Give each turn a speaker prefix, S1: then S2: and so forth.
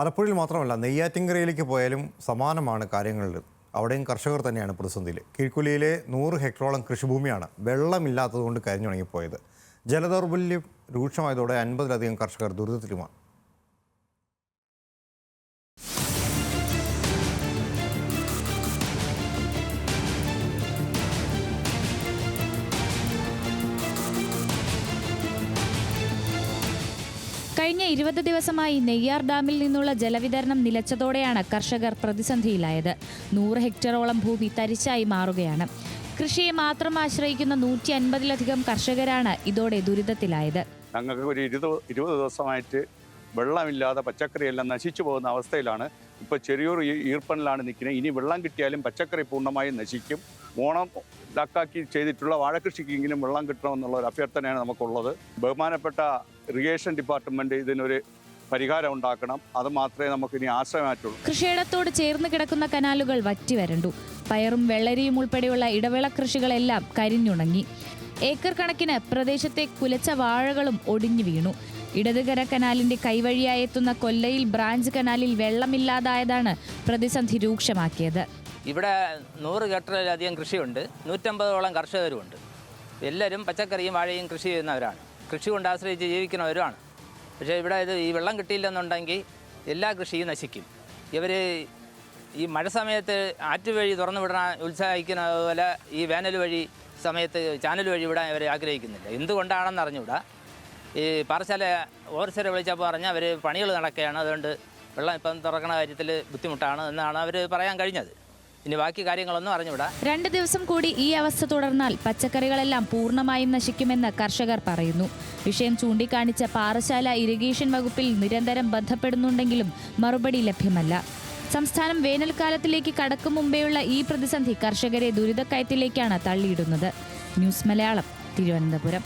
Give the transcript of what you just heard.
S1: ആലപ്പുഴയിൽ മാത്രമല്ല നെയ്യാറ്റിൻകരയിലേക്ക് പോയാലും സമാനമാണ് കാര്യങ്ങളിൽ. അവിടെയും കർഷകർ തന്നെയാണ് പ്രതിസന്ധിയിൽ. കീഴ്ക്കുലിയിലെ 100 ഹെക്ടറോളം കൃഷിഭൂമിയാണ് വെള്ളമില്ലാത്തതുകൊണ്ട് കരിഞ്ഞുണങ്ങിപ്പോയത്. ജലദൗർബല്യം രൂക്ഷമായതോടെ 50-ലധികം കർഷകർ ദുരിതത്തിലുമാണ്.
S2: കഴിഞ്ഞ 20 ദിവസമായി നെയ്യാർ ഡാമിൽ നിന്നുള്ള ജലവിതരണം നിലച്ചതോടെയാണ് കർഷകർ പ്രതിസന്ധിയിലായത്. 100 ഹെക്ടറോളം ഭൂമി തരിശായി മാറുകയാണ്. കൃഷിയെ മാത്രം ആശ്രയിക്കുന്ന 150-ലധികം കർഷകരാണ് ഇതോടെ ദുരിതത്തിലായത്.
S3: ഞങ്ങൾക്ക് ഒരു 20 ദിവസമായിട്ട് വെള്ളമില്ലാതെ പച്ചക്കറിയെല്ലാം നശിച്ചു പോകുന്ന അവസ്ഥയിലാണ്. ഇപ്പോൾ ചെറിയൊരു ഈർപ്പനിലാണ് നിൽക്കുന്നത്. ഇനി വെള്ളം കിട്ടിയാലും പച്ചക്കറി പൂർണ്ണമായും നശിക്കും. ഓണം ഇതാക്കി ചെയ്തിട്ടുള്ള വാഴകൃഷിക്കെങ്കിലും വെള്ളം കിട്ടണമെന്നുള്ള ഒരു അഭ്യർത്ഥനയാണ് നമുക്കുള്ളത്. ബഹുമാനപ്പെട്ട ഇറിഗേഷൻ ഡിപ്പാർട്ട്മെന്റ് ഇതിനൊരു പരിഹാരം ഉണ്ടാക്കണം. അത് മാത്രമേ നമുക്കിനി ആശ്രയമായിട്ടുള്ളൂ.
S2: കൃഷിയിടത്തോട് ചേർന്ന് കിടക്കുന്ന കനാലുകൾ വറ്റിവരണ്ടു. പയറും വെള്ളരിയും ഉൾപ്പെടെയുള്ള ഇടവിള കൃഷികളെല്ലാം കരിഞ്ഞുണങ്ങി. ഏക്കർ കണക്കിന് പ്രദേശത്തെ കുലച്ച വാഴകളും ഒടിഞ്ഞു വീണു. ഇടതുകര കനാലിന്റെ കൈവഴിയായി എത്തുന്ന കൊല്ലയിൽ ബ്രാഞ്ച് കനാലിൽ വെള്ളമില്ലാതായതാണ് പ്രതിസന്ധി രൂക്ഷമാക്കിയത്.
S4: ഇവിടെ 100 ഹെക്ടറിലധികം കൃഷിയുണ്ട്. 150ഓളം കർഷകരുമുണ്ട്. എല്ലാവരും പച്ചക്കറിയും വാഴയും കൃഷി ചെയ്യുന്നവരാണ്. കൃഷി കൊണ്ട് ആശ്രയിച്ച് ജീവിക്കുന്നവരുമാണ്. പക്ഷേ ഇവിടെ ഈ വെള്ളം കിട്ടിയില്ലെന്നുണ്ടെങ്കിൽ എല്ലാ കൃഷിയും നശിക്കും. ഇവർ ഈ മഴ സമയത്ത് ആറ്റുവഴി തുറന്നു വിടാൻ ഉത്സാഹിക്കുന്നത് പോലെ ഈ വേനൽ വഴി സമയത്ത് ചാനൽ വഴി വിടാൻ ഇവർ ആഗ്രഹിക്കുന്നില്ല. എന്തുകൊണ്ടാണെന്ന് അറിഞ്ഞുകൂടാ. ഈ പാറശാല ഓവർസരെ വിളിച്ചപ്പോൾ പറഞ്ഞാൽ അവർ പണികൾ നടക്കുകയാണ്, അതുകൊണ്ട് വെള്ളം ഇപ്പം തുറക്കണ കാര്യത്തിൽ ബുദ്ധിമുട്ടാണ് എന്നാണ് അവർ പറയാൻ കഴിഞ്ഞത്. ഇനി ബാക്കി കാര്യങ്ങളൊന്നും അറിഞ്ഞുകൂടാ.
S2: 2 ദിവസം കൂടി ഈ അവസ്ഥ തുടർന്നാൽ പച്ചക്കറികളെല്ലാം പൂർണ്ണമായും നശിക്കുമെന്ന് കർഷകർ പറയുന്നു. വിഷയം ചൂണ്ടിക്കാണിച്ച പാറശാല ഇറിഗേഷൻ വകുപ്പിൽ നിരന്തരം ബന്ധപ്പെടുന്നുണ്ടെങ്കിലും മറുപടി ലഭ്യമല്ല. സംസ്ഥാനം വേനൽക്കാലത്തിലേക്ക് കടക്കും മുമ്പേയുള്ള ഈ പ്രതിസന്ധി കർഷകരെ ദുരിതക്കയത്തിലേക്കാണ് തള്ളിയിടുന്നത്. ന്യൂസ് മലയാളം, തിരുവനന്തപുരം.